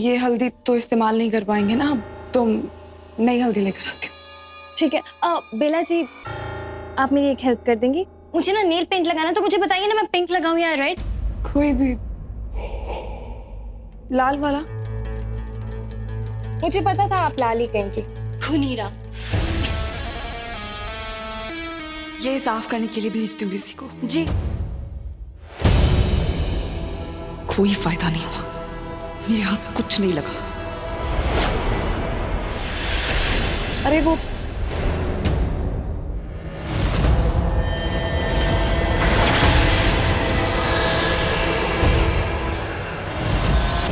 ये हल्दी तो इस्तेमाल नहीं कर पाएंगे ना, तो नई हल्दी लेकर आती हूँ। ठीक है। बेला जी, आप मेरी एक हेल्प कर देंगी? मुझे ना नेल पेंट लगाना, तो मुझे बताइए ना मैं पिंक लगाऊं या रेड? कोई भी, लाल वाला। मुझे पता था आप लाल ही कहेंगी। खुनीरा। ये साफ करने के लिए भेज दूँ किसी को? जी। कोई फायदा नहीं हुआ, मेरे हाथ में कुछ नहीं लगा। अरे वो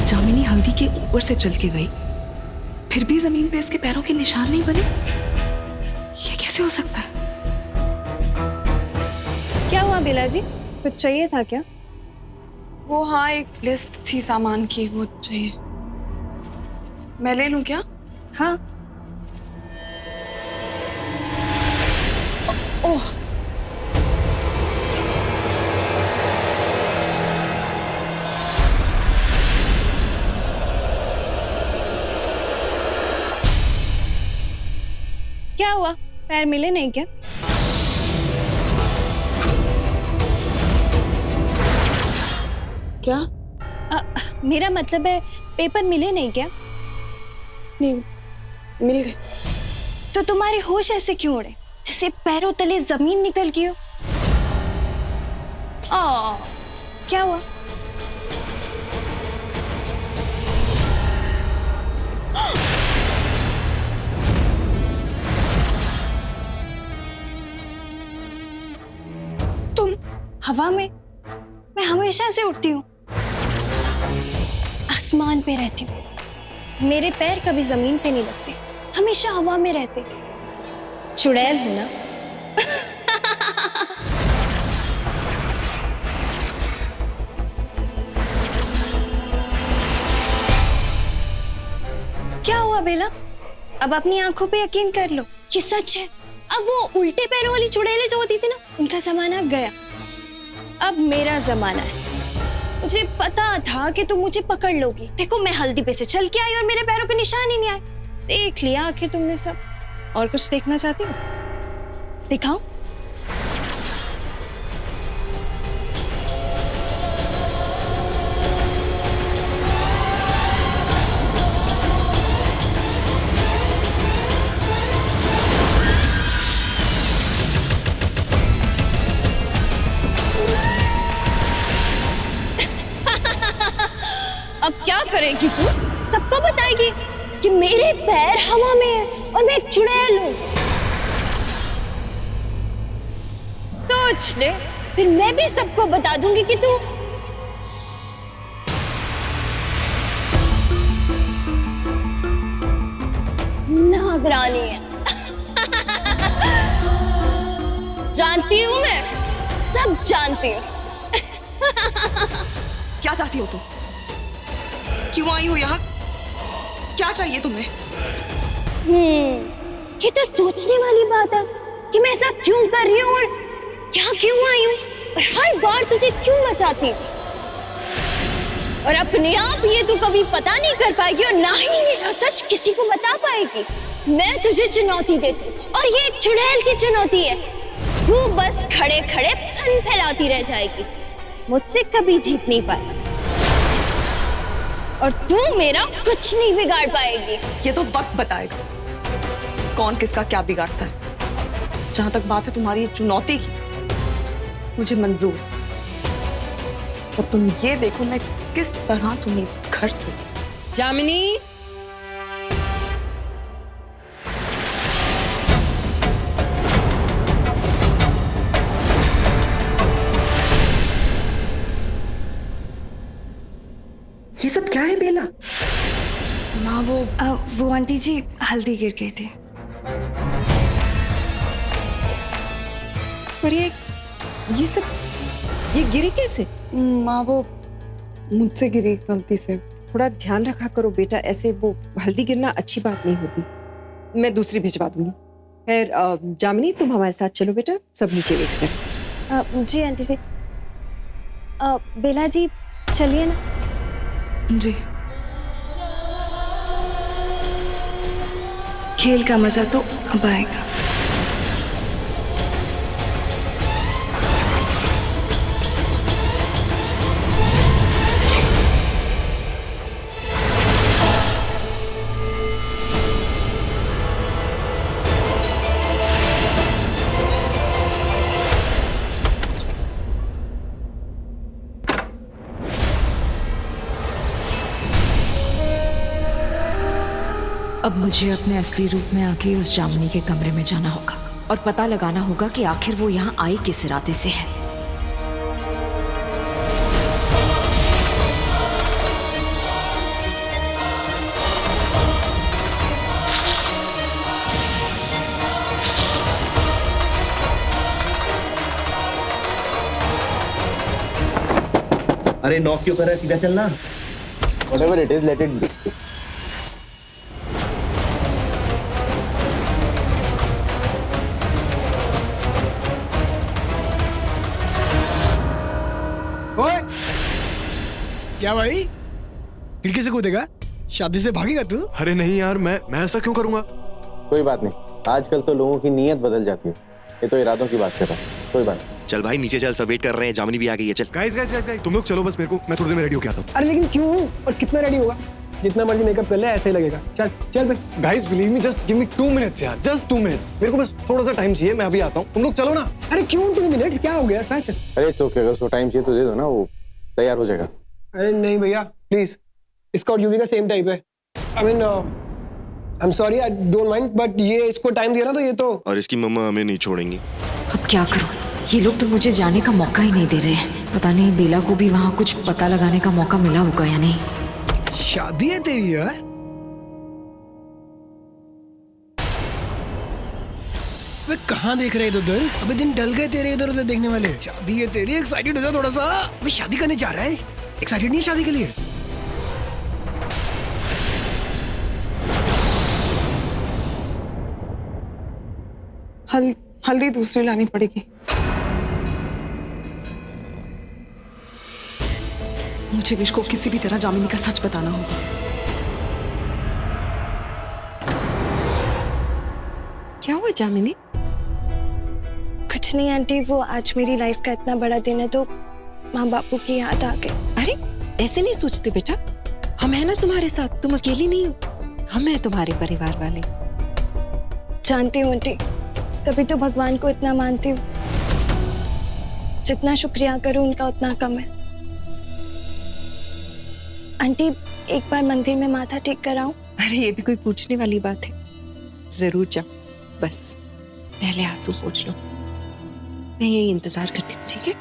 जामिनी हल्दी के ऊपर से चल के गई, फिर भी जमीन पे इसके पैरों के निशान नहीं बने। ये कैसे हो सकता है? क्या हुआ बेला जी, कुछ चाहिए था क्या? वो हाँ, एक लिस्ट थी सामान की, वो चाहिए। मैं ले लूं क्या? हाँ। ओह, क्या हुआ, पैर मिले नहीं क्या? क्या? मेरा मतलब है पेपर मिले नहीं क्या? नहीं, मिल गए। तो तुम्हारे होश ऐसे क्यों उड़े, जैसे पैरों तले जमीन निकल गई हो? क्या हुआ? तुम हवा में? मैं हमेशा से उड़ती हूँ, आसमान पे रहती हूँ। मेरे पैर कभी जमीन पे नहीं लगते, हमेशा हवा में रहते। चुड़ैल हूं ना? क्या हुआ बेला? अब अपनी आंखों पे यकीन कर लो, ये सच है। अब वो उल्टे पैरों वाली चुड़ैलें जो होती थी ना, उनका जमाना गया। अब मेरा जमाना है। मुझे पता था कि तुम मुझे पकड़ लोगी। देखो, मैं हल्दी पे से चल के आई और मेरे पैरों पे निशान ही नहीं आए। देख लिया आखिर तुमने सब। और कुछ देखना चाहती हो? दिखाओ। अब क्या करेगी तू? सबको बताएगी कि मेरे पैर हवा में है और मैं एक चुड़ैल हूं। सोच ले, फिर मैं भी सबको बता दूंगी कि तू नागरानी है। जानती हूं मैं, सब जानती हूं। क्या चाहती हो तुम? क्यों आई हो यहाँ? क्या चाहिए तुम्हें? ये तो सोचने वाली बात है कि मैं ऐसा क्यों कर रही हूँ और यहाँ क्यों आई हूँ, और हर बार तुझे क्यों बचाती हूँ। और अपने आप ये तू कभी पता नहीं कर पाएगी और ना ही मेरा सच किसी को बता पाएगी। मैं तुझे चुनौती देती हूँ और ये एक चुड़ैल की चुनौती है। तू बस खड़े खड़े फन फैलाती रह जाएगी, मुझसे कभी जीत नहीं पाएगी और तू मेरा कुछ नहीं बिगाड़ पाएगी। ये तो वक्त बताएगा कौन किसका क्या बिगाड़ता है। जहां तक बात है तुम्हारी चुनौती की, मुझे मंजूर। सब तुम ये देखो मैं किस तरह तुम्हें इस घर से। जामिनी, ये सब क्या है बेला? माँ वो आंटी जी हल्दी गिर गई थी। पर ये सब ये गिरी कैसे? माँ वो मुझसे गिरी गलती से। थोड़ा ध्यान रखा करो बेटा, ऐसे वो हल्दी गिरना अच्छी बात नहीं होती। मैं दूसरी भिजवा दूंगी। खैर जामिनी, तुम हमारे साथ चलो बेटा, सब नीचे वेट कर। जी आंटी जी। बेला जी चलिए ना। जी। खेल का मजा तो अब आएगा। अब मुझे अपने असली रूप में आके उस जामुनी के कमरे में जाना होगा और पता लगाना होगा कि आखिर वो यहाँ आई किस इरादे से है। अरे नॉक क्यों कर रहा है, सीधा चलना। Whatever it is, let it be. ओए क्या भाई, खिड़की से कूदेगा? शादी से भागेगा तू? अरे नहीं यार, मैं ऐसा क्यों करूंगा? कोई बात नहीं, आजकल तो लोगों की नीयत बदल जाती है। ये तो इरादों की बात कर रहा हूँ, कोई बात नहीं। चल भाई नीचे चल, सब वेट कर रहे हैं, जामुनी भी आ गई है। चल गाइस तुम लोग चलो बस, मेरे को मैं थोड़ी देर में रेडी होके आता हूँ। अरे लेकिन क्यों और कितना रेडी होगा? जितना मर्जी मेकअप कर ले ऐसे ही लगेगा। चल चल भाई। Guys believe me, just give me 2 minutes यार, जस्ट 2 मिनट्स। मेरे को बस थोड़ा सा टाइम चाहिए, मैं अभी आता हूँ। तुम लोग चलो ना। अरे क्यों 2 मिनट्स, क्या हो गया? सच? अरे तो अगर उसको टाइम चाहिए तो दे दो ना, वो तैयार हो जाएगा। अरे नहीं भैया प्लीज, इसका और यूवी का सेम टाइप है। I mean I am sorry, I don't mind, but ये इसको टाइम दिया ना तो ये तो। और इसकी मम्मा हमें नहीं छोड़ेंगी। अब क्या करूं? ये लोग तो मुझे जाने का मौका ही नहीं दे रहे हैं। पता नहीं बेला को भी वहाँ कुछ पता लगाने का मौका मिला होगा या नहीं। शादी है तेरी यार? वे कहाँ देख रहे इधर? अबे दिन ढल गए तेरे इधर उधर देखने वाले। शादी है तेरी, एक्साइटेड हो जा थोड़ा सा। वे शादी करने जा रहा है, एक्साइटेड नहीं है शादी के लिए? हल्दी दूसरी लानी पड़ेगी। मुझे विश को किसी भी तरह जामिनी का सच बताना होगा। क्या हुआ जामिनी? कुछ नहीं आंटी, वो आज मेरी लाइफ का इतना बड़ा दिन है तो माँ बापू की याद आ गई। अरे ऐसे नहीं सोचते बेटा, हम है ना तुम्हारे साथ, तुम अकेली नहीं हो, हम हैं तुम्हारे परिवार वाले। जानती हूँ आंटी, तभी तो भगवान को इतना मानती हूँ। जितना शुक्रिया करूँ उनका उतना कम है। आंटी एक बार मंदिर में माथा टेक कर आऊं? अरे ये भी कोई पूछने वाली बात है? जरूर जाओ, बस पहले आंसू पोंछ लो। मैं यही इंतजार करती हूँ, ठीक है?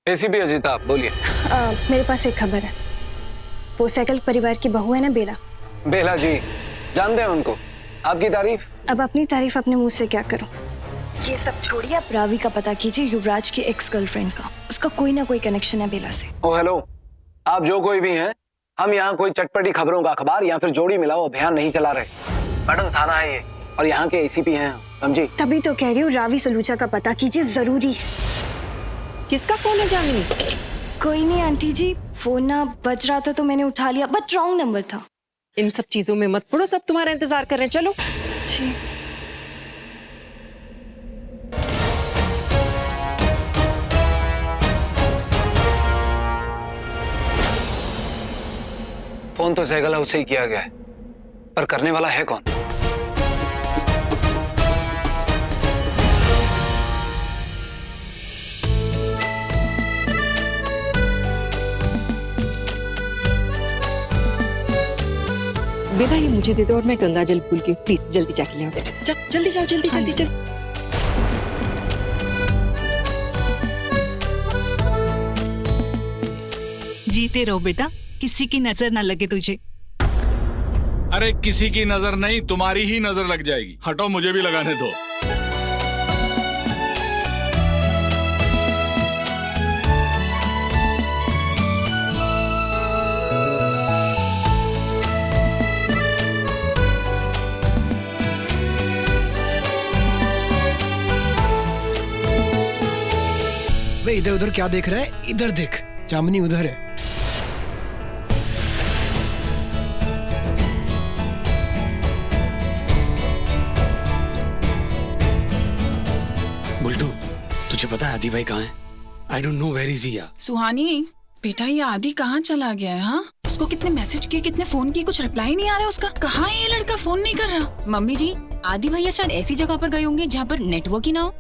एसीपी अजीता, आप बोलिए। मेरे पास एक खबर है। वो सैकल परिवार की बहू है ना बेला। बेला जी, जानते हैं उनको। आपकी तारीफ। अब अपनी तारीफ अपने मुंह से क्या करूं? ये सब छोड़िए, आप रावी का पता कीजिए, युवराज की एक्स गर्लफ्रेंड का। उसका कोई ना कोई कनेक्शन है बेला से। ओ हेलो, आप जो कोई भी हैं, हम यहाँ कोई चटपटी खबरों का अखबार या फिर जोड़ी मिलाओ अभियान नहीं चला रहे। मैडम थाना है ये, और यहाँ के एसीपी हैं, समझी? तभी तो कह रही हूँ, रावी सलूचा का पता कीजिए, जरूरी है। किसका फोन है जामिनी? कोई नहीं आंटी जी, फोन ना बज रहा था तो मैंने उठा लिया, बट रॉन्ग नंबर था। इन सब चीजों में मत पड़ो, सब तुम्हारा इंतजार कर रहे हैं, चलो। जी। फोन तो सैगल हाउस से ही किया गया है, पर करने वाला है कौन? बेटा ये मुझे दे दो और मैं गंगा जल भूल के, प्लीज जल्दी जाके ले आओ बेटा। जाओ जल्दी जाओ, जल्दी जल्दी जल्दी। जीते रहो बेटा, किसी की नजर ना लगे तुझे। अरे किसी की नजर नहीं, तुम्हारी ही नजर लग जाएगी। हटो, मुझे भी लगाने दो। भाई इधर उधर क्या देख रहा है? इधर देख, जामिनी उधर है। बुल्टू, तुझे पता है आदि भाई कहाँ है? I don't know where is he यार। सुहानी बेटा, ये आदि कहाँ चला गया है? हाँ, उसको कितने मैसेज किए, कितने फोन किए, कुछ रिप्लाई नहीं आ रहा उसका। कहाँ है ये लड़का? फोन नहीं कर रहा। मम्मी जी, आदि भैया शायद ऐसी जगह पर गए होंगे जहाँ पर नेटवर्क ही ना हो।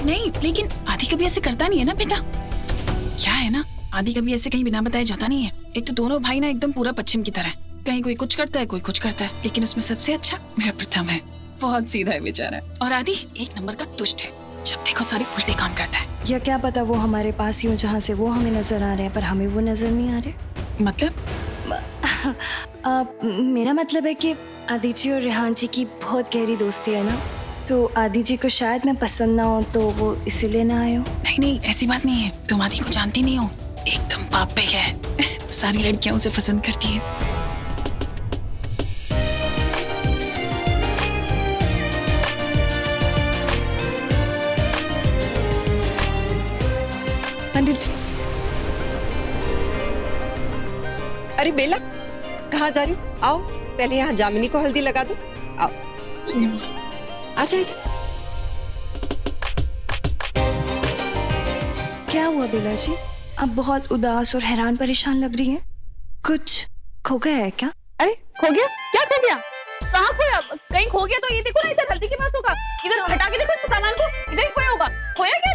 नहीं, लेकिन आदि कभी ऐसे करता नहीं है ना बेटा। क्या है ना, आदि कभी ऐसे कहीं बिना बताए जाता नहीं है। एक तो दोनों भाई ना एकदम पूरा पश्चिम की तरह, कहीं कोई कुछ करता है, कोई कुछ करता है, लेकिन उसमें सबसे अच्छा मेरा प्रथम है। बहुत सीधा है बेचारा। और आदि एक नंबर का दुष्ट है, जब देखो सारे उल्टे काम करता है। या क्या पता वो हमारे पास ही हो जहाँ से वो हमें नजर आ रहे हैं, पर हमें वो नजर नहीं आ रहे। मतलब मेरा मतलब है कि आदि जी और रेहान जी की बहुत गहरी दोस्ती है ना, तो आदि जी को शायद मैं पसंद ना हो तो वो इसीलिए ना आए हो। नहीं नहीं, ऐसी बात नहीं है। तुम आदि को जानती नहीं हो, एकदम पाप पे है। सारी लड़कियां उसे पसंद करती है। पंडित जी, अरे बेला, कहाँ जा रही हो? आओ, पहले यहाँ जामिनी को हल्दी लगा दो। आओ, आजा आजा। क्या हुआ बेला जी? आप बहुत उदास और हैरान परेशान लग रही हैं। कुछ खो गया है क्या? अरे खो गया? क्या खो गया? कहाँ खोया? कहीं खो गया तो ये देखो ना, इधर हल्दी के पास होगा। इधर हटा के देखो इसको, सामान को। इधर ही खोया होगा। खोया क्या